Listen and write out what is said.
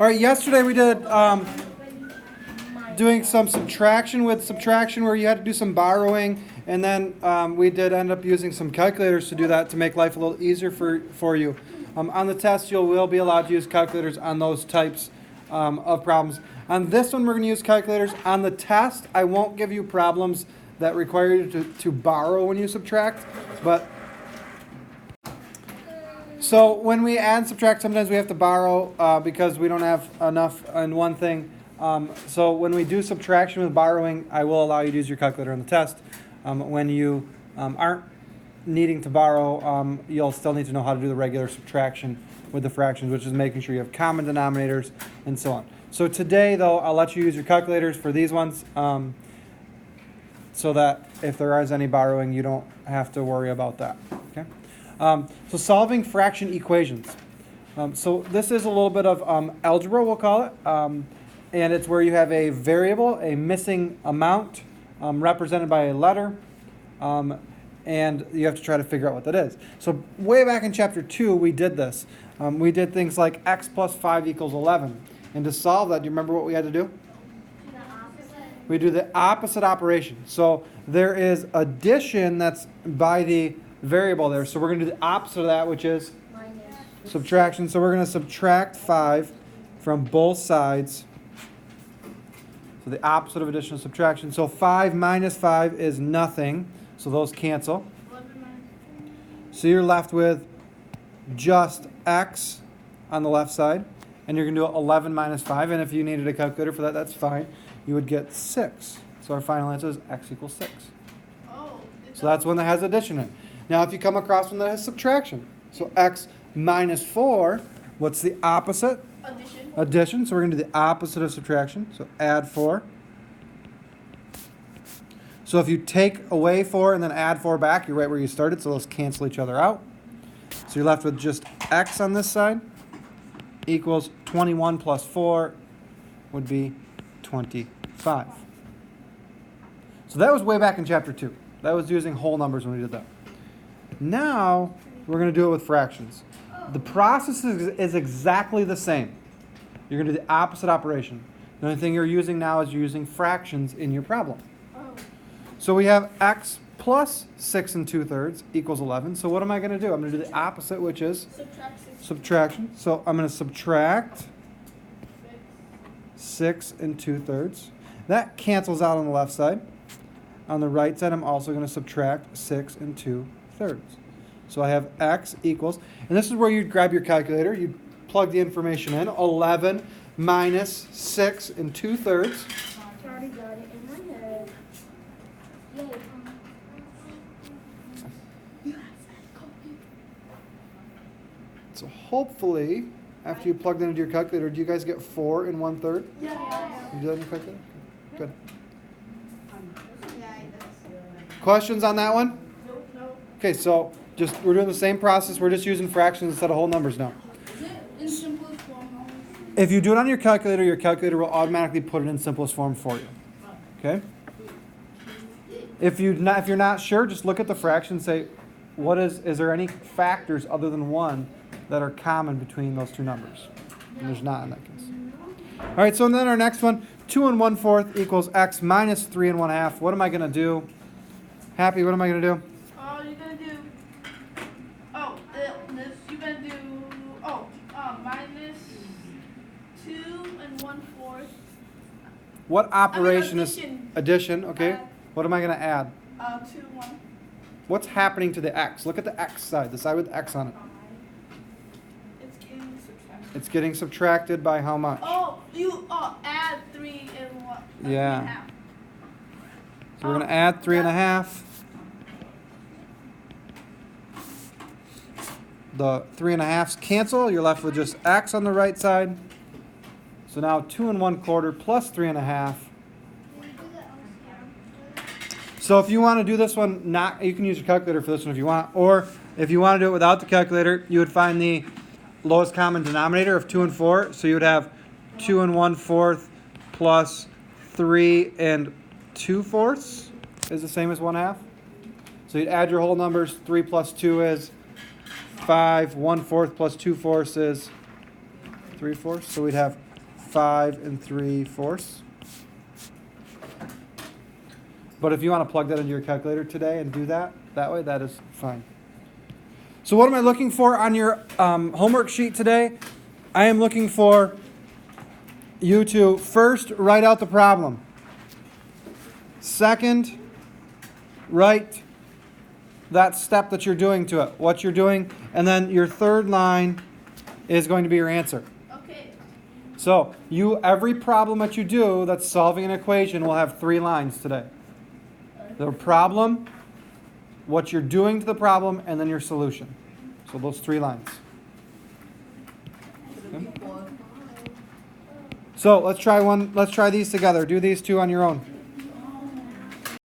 All right, yesterday we did doing some subtraction with subtraction where you had to do some borrowing, and then we did end up using some calculators to do that to make life a little easier for you. On the test, you will be allowed to use calculators on those types of problems. On this one, we're going to use calculators. On the test, I won't give you problems that require you to borrow when you subtract, but so when we add and subtract, sometimes we have to borrow because we don't have enough in one thing. So when we do subtraction with borrowing, I will allow you to use your calculator on the test. When you aren't needing to borrow, you'll still need to know how to do the regular subtraction with the fractions, which is making sure you have common denominators and so on. So today, though, I'll let you use your calculators for these ones so that if there is any borrowing, you don't have to worry about that. Okay? So solving fraction equations. So this is a little bit of algebra, we'll call it. And it's where you have a variable, a missing amount, represented by a letter. And you have to try to figure out what that is. So way back in chapter 2, we did this. We did things like x plus 5 equals 11. And to solve that, do you remember what we had to do? We do the opposite operation. So there is addition that's by the variable there. So we're going to do the opposite of that, which is subtraction. So we're going to subtract 5 from both sides. So the opposite of addition is subtraction. So 5 minus 5 is nothing. So those cancel. So you're left with just x on the left side. And you're going to do 11 minus 5. And if you needed a calculator for that, that's fine. You would get 6. So our final answer is x equals 6. So that's one that has addition in it. Now if you come across one that has subtraction. So x minus 4, what's the opposite? Addition. So we're going to do the opposite of subtraction. So add 4. So if you take away 4 and then add 4 back, you're right where you started. So those cancel each other out. So you're left with just x on this side equals 21 plus 4 would be 25. So that was way back in chapter 2. That was using whole numbers when we did that. Now we're going to do it with fractions. The process is exactly the same. You're going to do the opposite operation. The only thing you're using now is you're using fractions in your problem. So we have x plus 6 2/3 equals 11. So what am I going to do? I'm going to do the opposite, which is subtraction. So I'm going to subtract 6 2/3. That cancels out on the left side. On the right side, I'm also going to subtract 6 2/3. So I have x equals, and this is where you'd grab your calculator. You'd plug the information in. 11 minus 6 2/3. I already got it in my head. Yay. So hopefully, after you plug that into your calculator, do you guys get 4 1/3? Yeah. You do that in your calculator? Good. Questions on that one? No. Okay, so we're doing the same process. We're just using fractions instead of whole numbers now. Is it in simplest form? If you do it on your calculator will automatically put it in simplest form for you. Okay? If you're not sure, just look at the fraction and say, is there any factors other than 1 that are common between those two numbers? And there's not in that case. All right, so then our next one, 2 1/4 equals x minus 3 1/2. What am I going to do? Happy, what am I going to do? You're going to do, you're going to do, minus 2 1/4. What operation is addition. addition? Okay. What am I going to add? 2 1. What's happening to the x? Look at the x side, the side with x on it. It's getting subtracted. It's getting subtracted by how much? You add 3 1. Yeah. So we're going to add 3 1/2. The 3 1/2s cancel. You're left with just x on the right side. So now 2 1/4 plus 3 1/2. So if you want to do this one, you can use your calculator for this one if you want. Or if you want to do it without the calculator, you would find the lowest common denominator of 2 and 4. So you would have 2 1/4 plus 3 2/4 is the same as 1/2. So you'd add your whole numbers. 3 plus 2 is 5. 1/4 plus 2/4 is 3/4. So we'd have 5 3/4. But if you want to plug that into your calculator today and do that way, that is fine. So what am I looking for on your homework sheet today? I am looking for you to first write out the problem. Second, write that step that you're doing to it, what you're doing, and then your third line is going to be your answer. Okay. So every problem that you do that's solving an equation will have 3 lines today. The problem, what you're doing to the problem, and then your solution. So those 3 lines. Okay. So let's try these together. Do these 2 on your own.